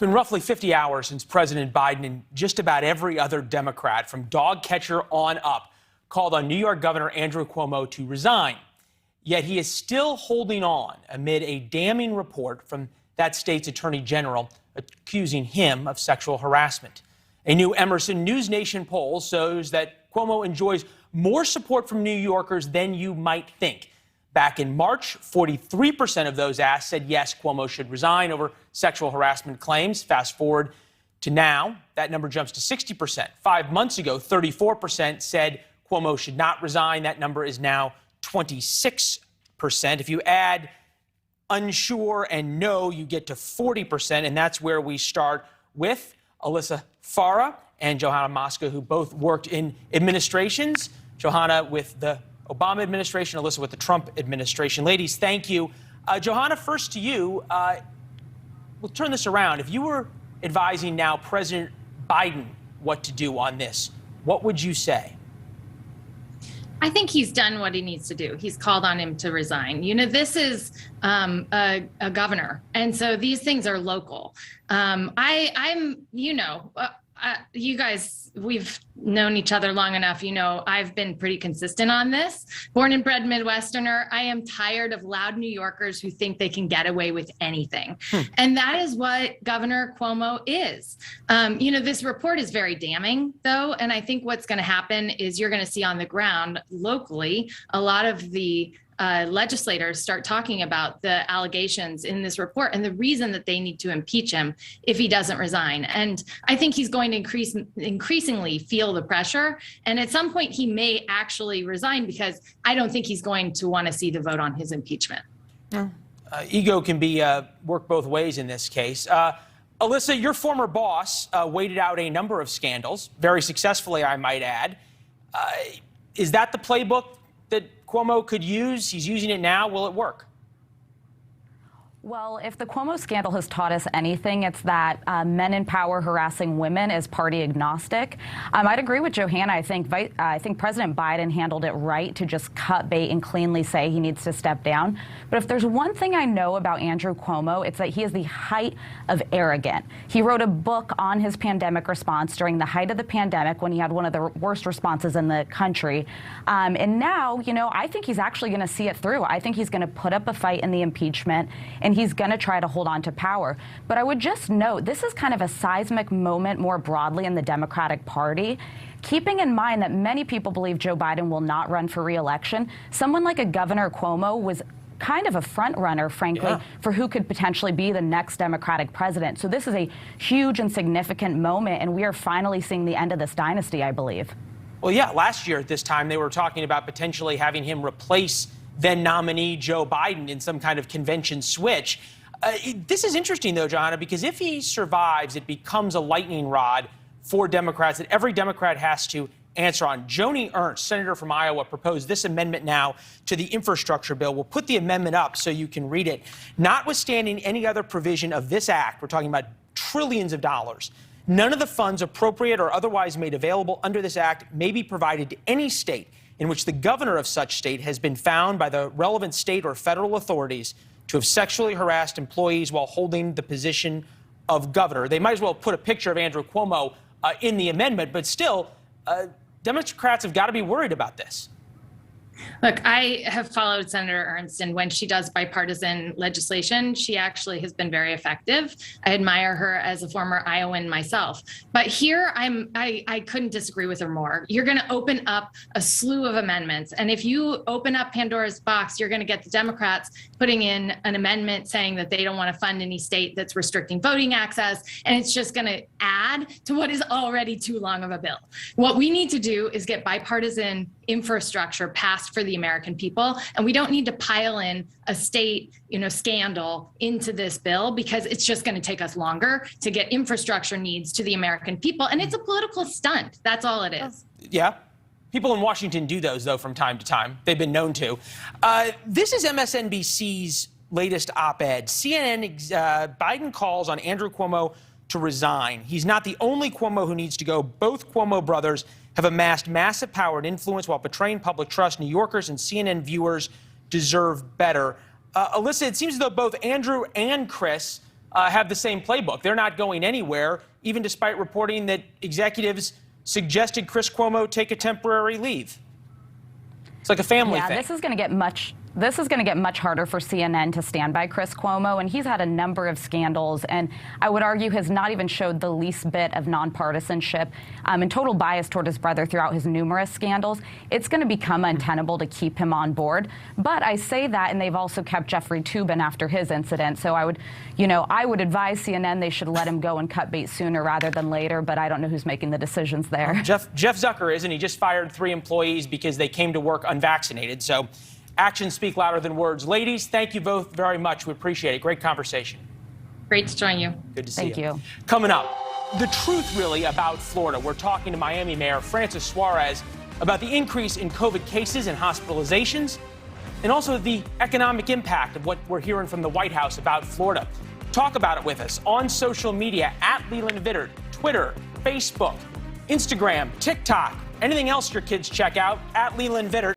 been roughly 50 hours since President Biden and just about every other Democrat, from dog catcher on up, called on New York Governor Andrew Cuomo to resign. Yet he is still holding on amid a damning report from that state's attorney general accusing him of sexual harassment. A new Emerson News Nation poll shows that Cuomo enjoys more support from New Yorkers than you might think. Back in March, 43% of those asked said yes, Cuomo should resign over sexual harassment claims. Fast forward to now, that number jumps to 60%. 5 months ago, 34% said Cuomo should not resign. That number is now 26%. If you add unsure and no, you get to 40%, and that's where we start with Alyssa, Farah, and Johanna Maska, who both worked in administrations. Johanna with the Obama administration, Alyssa with the Trump administration. Ladies, thank you. Johanna, first to you. We'll turn this around. If you were advising now President Biden what to do on this, what would you say? I think he's done what he needs to do. He's called on him to resign. You know, this is a governor, and so these things are local. You guys, we've known each other long enough. You know, I've been pretty consistent on this. Born and bred Midwesterner, I am tired of loud New Yorkers who think they can get away with anything. And that is what Governor Cuomo is. This report is very damning, though. And I think what's going to happen is you're going to see on the ground locally a lot of the legislators start talking about the allegations in this report and the reason that they need to impeach him if he doesn't resign. And I think he's going to increasingly feel the pressure. And at some point, he may actually resign because I don't think he's going to want to see the vote on his impeachment. Ego can be work both ways in this case. Alyssa, your former boss waited out a number of scandals, very successfully, I might add. Is that the playbook that Cuomo could use? He's using it now. Will it work? Well, if the Cuomo scandal has taught us anything, it's that men in power harassing women is party agnostic. I'd agree with Johanna. I think President Biden handled it right to just cut bait and cleanly say he needs to step down. But if there's one thing I know about Andrew Cuomo, it's that he is the height of arrogant. He wrote a book on his pandemic response during the height of the pandemic when he had one of the worst responses in the country. And now, I think he's actually going to see it through. I think he's going to put up a fight in the impeachment, and he's going to try to hold on to power. But I would just note, this is kind of a seismic moment more broadly in the Democratic Party. Keeping in mind that many people believe Joe Biden will not run for re-election, someone like a Governor Cuomo was kind of a front runner, frankly, for who could potentially be the next Democratic president. So this is a huge and significant moment, and we are finally seeing the end of this dynasty, I believe. Well, yeah, last year at this time, they were talking about potentially having him replace then nominee Joe Biden in some kind of convention switch. This is interesting, though, Johanna, because if he survives, it becomes a lightning rod for Democrats that every Democrat has to answer on. Joni Ernst, senator from Iowa, proposed this amendment now to the infrastructure bill. We'll put the amendment up so you can read it. Notwithstanding any other provision of this act, we're talking about trillions of dollars. None of the funds appropriate or otherwise made available under this act may be provided to any state in which the governor of such state has been found by the relevant state or federal authorities to have sexually harassed employees while holding the position of governor. They might as well put a picture of Andrew Cuomo in the amendment, but still, Democrats have got to be worried about this. Look, I have followed Senator Ernst, and when she does bipartisan legislation, she actually has been very effective. I admire her as a former Iowan myself. But here, I couldn't disagree with her more. You're going to open up a slew of amendments. And if you open up Pandora's box, you're going to get the Democrats putting in an amendment saying that they don't want to fund any state that's restricting voting access. And it's just going to add to what is already too long of a bill. What we need to do is get bipartisan infrastructure passed for the American people. And we don't need to pile in a state, scandal into this bill, because it's just going to take us longer to get infrastructure needs to the American people. And it's a political stunt. That's all it is. Yeah. People in Washington do those, though, from time to time. They've been known to. This is MSNBC's latest op-ed. CNN, Biden calls on Andrew Cuomo to resign. He's not the only Cuomo who needs to go. Both Cuomo brothers have amassed massive power and influence while betraying public trust. New Yorkers and CNN viewers deserve better. Alyssa, it seems as though both Andrew and Chris have the same playbook. They're not going anywhere, even despite reporting that executives suggested Chris Cuomo take a temporary leave. It's like a family thing. This is going to get much harder for CNN to stand by Chris Cuomo, and he's had a number of scandals, and I would argue has not even showed the least bit of nonpartisanship and total bias toward his brother throughout his numerous scandals. It's going to become untenable to keep him on board. But I say that, and they've also kept Jeffrey Toobin after his incident. So I would advise CNN they should let him go and cut bait sooner rather than later, but I don't know who's making the decisions there. Jeff Zucker isn't. He just fired 3 employees because they came to work unvaccinated. So actions speak louder than words. Ladies, thank you both very much. We appreciate it. Great conversation. Great to join you. Good to see you. Thank you. Coming up, the truth really about Florida. We're talking to Miami Mayor Francis Suarez about the increase in COVID cases and hospitalizations, and also the economic impact of what we're hearing from the White House about Florida. Talk about it with us on social media at Leland Vittert, Twitter, Facebook, Instagram, TikTok, anything else your kids check out at Leland Vittert.